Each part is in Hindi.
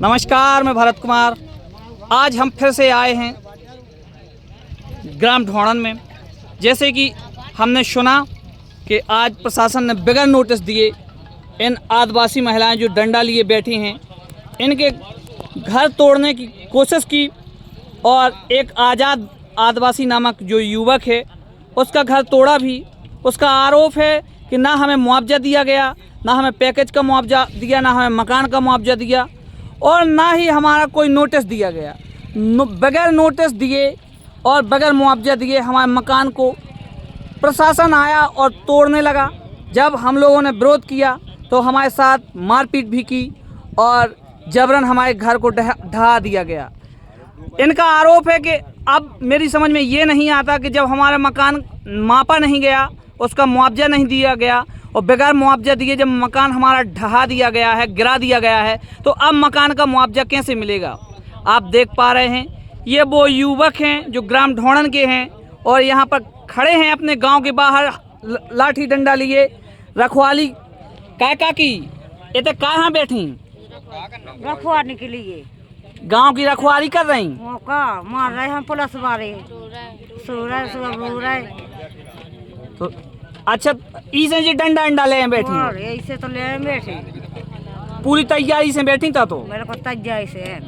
नमस्कार, मैं भरत कुमार। आज हम फिर से आए हैं ग्राम ढोणन में। जैसे कि हमने सुना कि आज प्रशासन ने बगैर नोटिस दिए इन आदिवासी महिलाएं जो डंडा लिए बैठी हैं, इनके घर तोड़ने की कोशिश की और एक आज़ाद आदिवासी नामक जो युवक है उसका घर तोड़ा भी। उसका आरोप है कि ना हमें मुआवजा दिया गया, ना हमें पैकेज का मुआवजा दिया, ना हमें मकान का मुआवजा दिया और ना ही हमारा कोई नोटिस दिया गया। बगैर नोटिस दिए और बगैर मुआवजा दिए हमारे मकान को प्रशासन आया और तोड़ने लगा। जब हम लोगों ने विरोध किया तो हमारे साथ मारपीट भी की और जबरन हमारे घर को ढहा दिया गया। इनका आरोप है कि अब मेरी समझ में ये नहीं आता कि जब हमारा मकान मापा नहीं गया, उसका मुआवजा नहीं दिया गया और बगैर मुआवजा दिए जब मकान हमारा ढहा दिया गया है, गिरा दिया गया है, तो अब मकान का मुआवजा कैसे मिलेगा। आप देख पा रहे हैं ये वो युवक हैं जो ग्राम ढोणन के हैं और यहाँ पर खड़े हैं अपने गांव के बाहर लाठी डंडा लिए रखवाली का की। ये तो कहाँ बैठी रखवाली के लिए गांव की रखवाली कर रही मार रहे हैं पुलिस वाले, सो रहे तो अच्छा इसे जी डंडा अंडा ले बैठी ऐसे तो ले बैठे पूरी तैयारी से बैठी था। तो मेरे को तैयारी से है।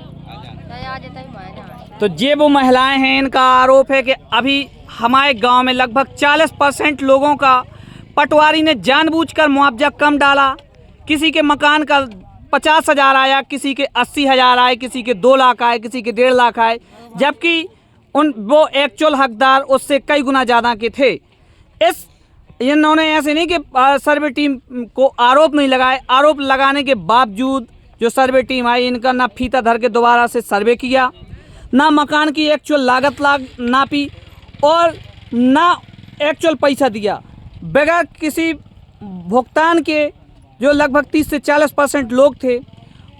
तो ये वो महिलाएं हैं, इनका आरोप है कि अभी हमारे गांव में लगभग 40% लोगों का पटवारी ने जानबूझकर मुआवजा कम डाला। किसी के मकान का 50,000 आया, किसी के 80,000 आए, किसी के 2 लाख आए, किसी के 1.5 लाख आए, जबकि वो एक्चुअल हकदार उससे कई गुना ज़्यादा के थे। इन्होंने ऐसे नहीं कि सर्वे टीम को आरोप नहीं लगाए, आरोप लगाने के बावजूद जो सर्वे टीम आई इनका ना फीता धर के दोबारा से सर्वे किया, ना मकान की एक्चुअल लागत नापी और ना एक्चुअल पैसा दिया। बगैर किसी भुगतान के जो लगभग 30 से 40% लोग थे,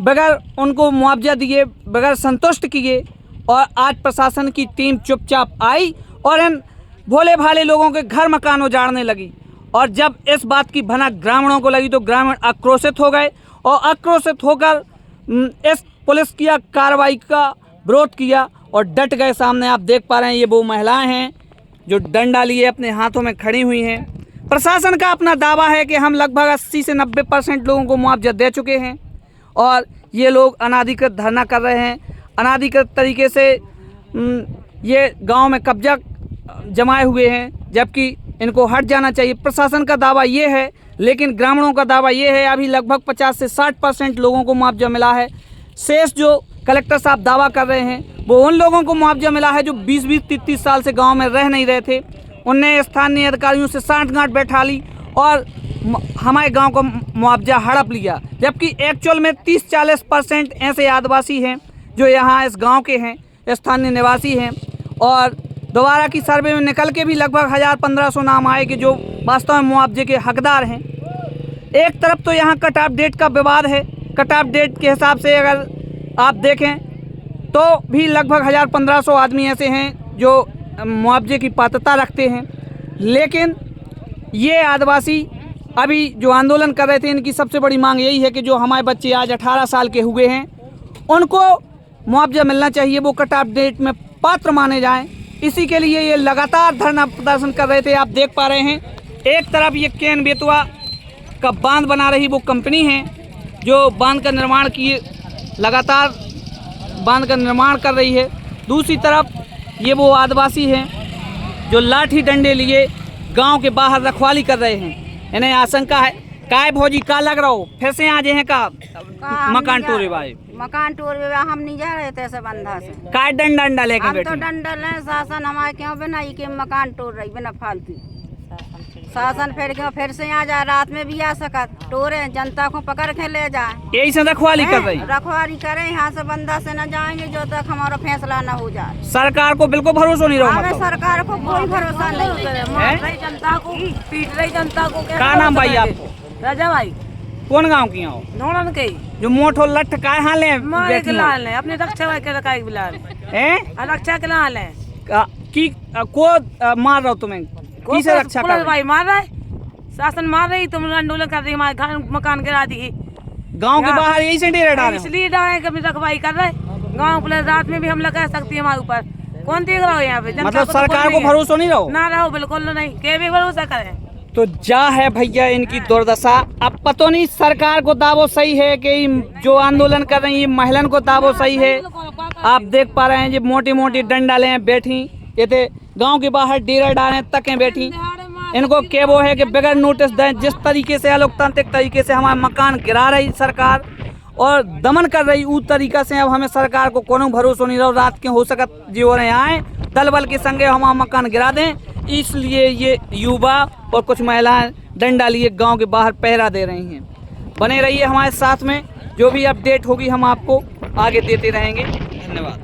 बगैर उनको मुआवजा दिए, बगैर संतुष्ट किए और आज प्रशासन की टीम चुपचाप आई और इन भोले भाले लोगों के घर मकान उजाड़ने लगी। और जब इस बात की भनक ग्रामीणों को लगी तो ग्रामीण आक्रोशित हो गए और आक्रोशित होकर इस पुलिस की कार्रवाई का विरोध किया और डट गए सामने। आप देख पा रहे हैं ये वो महिलाएं हैं जो डंडा लिए अपने हाथों में खड़ी हुई हैं। प्रशासन का अपना दावा है कि हम लगभग 80 से 90% लोगों को मुआवजा दे चुके हैं और ये लोग अनाधिकृत धरना कर रहे हैं। अनाधिकृत तरीके से ये गांव में कब्जा जमाए हुए हैं, जबकि इनको हट जाना चाहिए। प्रशासन का दावा ये है, लेकिन ग्रामीणों का दावा ये है अभी लगभग 50 से 60% लोगों को मुआवजा मिला है। शेष जो कलेक्टर साहब दावा कर रहे हैं वो उन लोगों को मुआवजा मिला है जो 20-20, 30-30 साल से गांव में रह नहीं रहे थे। उनने स्थानीय अधिकारियों से सांठ-गांठ बैठा ली और हमारे गांव का मुआवजा हड़प लिया, जबकि एक्चुअल में 30-40% ऐसे आदिवासी हैं जो यहाँ इस गाँव के हैं, स्थानीय निवासी हैं। और दोबारा की सर्वे में निकल के भी लगभग 1000-1500 नाम आए कि जो वास्तव में मुआवजे के हकदार हैं। एक तरफ तो यहाँ कट ऑफ डेट का विवाद है। कट ऑफ डेट के हिसाब से अगर आप देखें तो भी लगभग 1000-1500 आदमी ऐसे हैं जो मुआवजे की पात्रता रखते हैं। लेकिन ये आदिवासी अभी जो आंदोलन कर रहे थे, इनकी सबसे बड़ी मांग यही है कि जो हमारे बच्चे आज 18 साल के हुए हैं उनको मुआवजा मिलना चाहिए, वो कट ऑफ डेट में पात्र माने जाएं। इसी के लिए ये लगातार धरना प्रदर्शन कर रहे थे। आप देख पा रहे हैं एक तरफ ये केन बेतवा का बांध बना रही वो कंपनी है जो बांध का निर्माण किए लगातार बांध का निर्माण कर रही है। दूसरी तरफ ये वो आदिवासी हैं जो लाठी डंडे लिए गांव के बाहर रखवाली कर रहे हैं। इन्हें आशंका है काय भौजी का लग रहा हो फिर से आज है का मकान टोरे भाई मकान टूर में हम नहीं जा रहे थे बंधा से काय डंडा लेके हम बैठे। तो डंडा ले शासन हमारे क्यों बनाई के मकान टूर रही बिना फालतू शासन फिर से यहाँ जा, रात में भी आ सका टोरे जनता को पकड़ के ले जाए। यही से रखवाली कर रही, रखवाली करें यहाँ से बंदा से न जाएंगे जो तक हमारा फैसला न हो जाए। सरकार को बिल्कुल भरोसा नहीं रहा। हमें सरकार को कोई भरोसा नहीं करे, मार रही जनता को, पीट रही जनता को। क्या नाम भाई आपको? राजा भाई। कौन गांव की हो? ढोणन के जो मोटो लठ काय हाल है मारे के लाल है अपने रक्षा भाई के रखाई बिलाल हैं रक्षा के लाल है की को मार रहा हो तुम्हें? किसे रक्षा कर भाई मार रहा है, शासन मार रही, तुम आंदोलन कर रही, हमारे घर मकान गिरा दी। गांव के बाहर यही से डेरा डाले हो? इसलिए डाले कभी रखवाई कर रहे गांव पुलिस रात में भी हमला कर सकती है हमारे ऊपर। कौन देख रहा हो यहाँ पे? जनता मतलब को तो सरकार कोई को नहीं है। भरोसा नहीं रहो? ना रहो, बिल्कुल नहीं, के भी भरोसा करें। तो जा है भैया इनकी दुर्दशा। अब पता नहीं सरकार को दावो सही है कि जो आंदोलन कर रही है महिलाओं को दावो सही है। आप देख पा रहे हैं जी मोटी मोटी डंडा ले बैठी, ये थे गांव के बाहर डेरा डाले तक बैठी। इनको क्या वो है कि बगैर नोटिस दें, जिस तरीके से अलोकतांत्रिक तरीके से हमारा मकान गिरा रही सरकार और दमन कर रही उस तरीका से अब हमें सरकार को कोनो भरोसा नहीं रहो। रात के हो सकत जी हो रहे आए दल बल के संगे हमारा मकान गिरा दें, इसलिए ये युवा और कुछ महिलाएं डंडा लिए गांव के बाहर पहरा दे रही हैं। बने रहिए हमारे साथ में, जो भी अपडेट होगी हम आपको आगे देते रहेंगे। धन्यवाद।